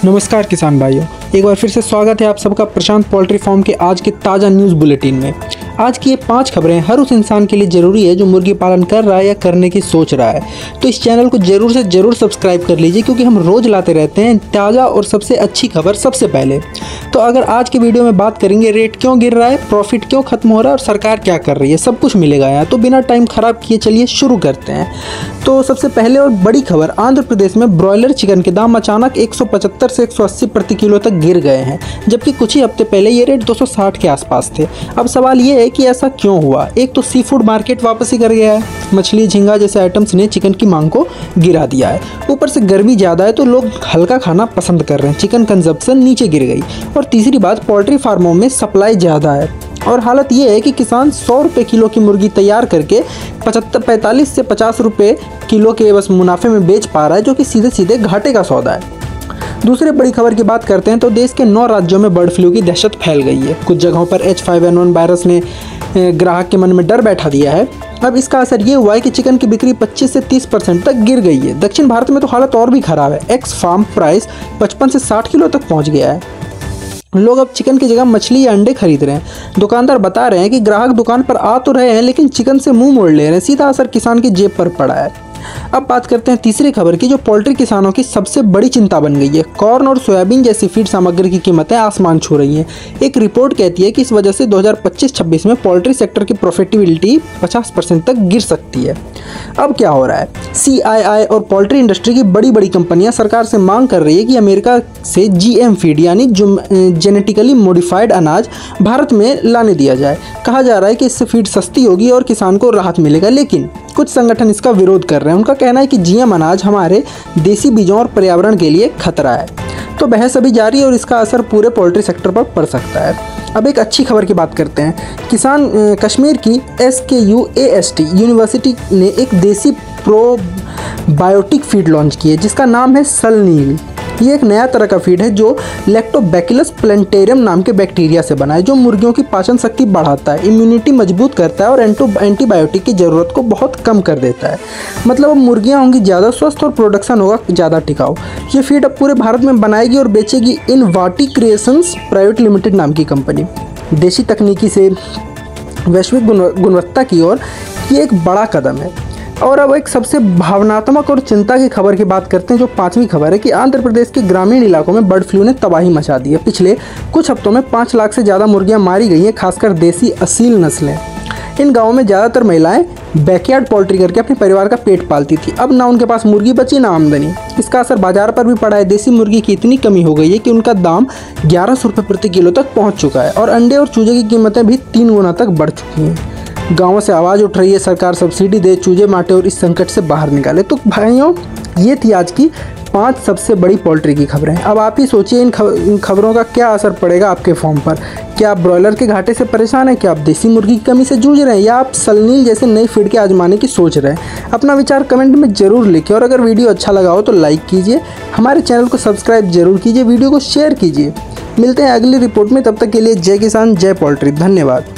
नमस्कार किसान भाइयों, एक बार फिर से स्वागत है आप सबका प्रशांत पोल्ट्री फार्म के आज के ताज़ा न्यूज़ बुलेटिन में। आज की ये 5 खबरें हर उस इंसान के लिए ज़रूरी है जो मुर्गी पालन कर रहा है या करने की सोच रहा है। तो इस चैनल को ज़रूर से ज़रूर सब्सक्राइब कर लीजिए, क्योंकि हम रोज़ लाते रहते हैं ताज़ा और सबसे अच्छी खबर सबसे पहले। तो अगर आज की वीडियो में बात करेंगे रेट क्यों गिर रहा है, प्रॉफिट क्यों खत्म हो रहा है और सरकार क्या कर रही है, सब कुछ मिलेगा यहाँ। तो बिना टाइम ख़राब किए चलिए शुरू करते हैं। तो सबसे पहले और बड़ी खबर, आंध्र प्रदेश में ब्रॉयलर चिकन के दाम अचानक 175 से 180 प्रति किलो तक गिर गए हैं, जबकि कुछ ही हफ्ते पहले ये रेट 260 के आसपास थे। अब सवाल ये है कि ऐसा क्यों हुआ। एक तो सी फूड मार्केट वापसी कर गया है, मछली झींगा जैसे आइटम्स ने चिकन की मांग को गिरा दिया है। ऊपर से गर्मी ज़्यादा है तो लोग हल्का खाना पसंद कर रहे हैं, चिकन कंजप्शन नीचे गिर गई। और तीसरी बात, पोल्ट्री फार्मों में सप्लाई ज़्यादा है और हालत ये है कि किसान 100 रुपये किलो की मुर्गी तैयार करके 45 से 50 रुपये किलो के बस मुनाफे में बेच पा रहा है, जो कि सीधे सीधे घाटे का सौदा है। दूसरे बड़ी खबर की बात करते हैं तो देश के 9 राज्यों में बर्ड फ्लू की दहशत फैल गई है। कुछ जगहों पर H5N1 वायरस ने ग्राहक के मन में डर बैठा दिया है। अब इसका असर ये हुआ है कि चिकन की बिक्री 25 से 30% तक गिर गई है। दक्षिण भारत में तो हालत और भी खराब है। एक्स फार्म प्राइस 55 से 60 किलो तक पहुंच गया है। लोग अब चिकन की जगह मछली या अंडे खरीद रहे हैं। दुकानदार बता रहे हैं कि ग्राहक दुकान पर आ तो रहे हैं, लेकिन चिकन से मुंह मोड़ ले रहे हैं। सीधा असर किसान की जेब पर पड़ा है। अब बात करते हैं तीसरी खबर की, जो पोल्ट्री किसानों की सबसे बड़ी चिंता बन गई है। कॉर्न और सोयाबीन जैसी फीड सामग्री की कीमतें आसमान छू रही हैं। एक रिपोर्ट कहती है कि इस वजह से 2025-26 में पोल्ट्री सेक्टर की प्रॉफिटेबिलिटी 50% तक गिर सकती है। अब क्या हो रहा है, CII और पोल्ट्री इंडस्ट्री की बड़ी बड़ी कंपनियां सरकार से मांग कर रही है कि अमेरिका से GM फीड यानी जेनेटिकली मॉडिफाइड अनाज भारत में लाने दिया जाए। कहा जा रहा है कि इससे फीड सस्ती होगी और किसान को राहत मिलेगा, लेकिन कुछ संगठन इसका विरोध कर रहे हैं। उनका कहना है कि GM अनाज हमारे देसी बीजों और पर्यावरण के लिए खतरा है। तो बहस अभी जारी है और इसका असर पूरे पोल्ट्री सेक्टर पर पड़ सकता है। अब एक अच्छी खबर की बात करते हैं। किसान कश्मीर की SKUAST यूनिवर्सिटी ने एक देसी प्रोबायोटिक फीड लॉन्च की है, जिसका नाम है सलनील। ये एक नया तरह का फीड है जो लैक्टोबैसिलस प्लैंटेरियम नाम के बैक्टीरिया से बना है, जो मुर्गियों की पाचन शक्ति बढ़ाता है, इम्यूनिटी मजबूत करता है और एंटीबायोटिक की ज़रूरत को बहुत कम कर देता है। मतलब अब मुर्गियाँ होंगी ज़्यादा स्वस्थ और प्रोडक्शन होगा ज़्यादा टिकाऊ। ये फीड अब पूरे भारत में बनाएगी और बेचेगी इनवाटी क्रिएशंस प्राइवेट लिमिटेड नाम की कंपनी। देशी तकनीकी से वैश्विक गुणवत्ता की ओर ये एक बड़ा कदम है। और अब एक सबसे भावनात्मक और चिंता की खबर की बात करते हैं, जो 5वीं खबर है कि आंध्र प्रदेश के ग्रामीण इलाकों में बर्ड फ्लू ने तबाही मचा दी है। पिछले कुछ हफ्तों में 5 लाख से ज़्यादा मुर्गियां मारी गई हैं, खासकर देसी असील नस्लें। इन गाँवों में ज़्यादातर महिलाएं बैकयार्ड पोल्ट्री करके अपने परिवार का पेट पालती थी। अब ना उनके पास मुर्गी बची ना आमदनी। इसका असर बाजार पर भी पड़ा है। देसी मुर्गी की इतनी कमी हो गई है कि उनका दाम 1100 रुपये प्रति किलो तक पहुँच चुका है और अंडे और चूजे की कीमतें भी 3 गुना तक बढ़ चुकी हैं। गाँवों से आवाज़ उठ रही है, सरकार सब्सिडी दे, चूजे माटे और इस संकट से बाहर निकाले। तो भाइयों, ये थी आज की 5 सबसे बड़ी पोल्ट्री की खबरें। अब आप ही सोचिए इन खबरों का क्या असर पड़ेगा आपके फार्म पर। क्या आप ब्रॉयलर के घाटे से परेशान हैं? क्या आप देसी मुर्गी की कमी से जूझ रहे हैं? या आप सलनील जैसे नई फीड के आजमाने की सोच रहे हैं? अपना विचार कमेंट में ज़रूर लिखिए और अगर वीडियो अच्छा लगा हो तो लाइक कीजिए, हमारे चैनल को सब्सक्राइब जरूर कीजिए, वीडियो को शेयर कीजिए। मिलते हैं अगली रिपोर्ट में, तब तक के लिए जय किसान जय पोल्ट्री। धन्यवाद।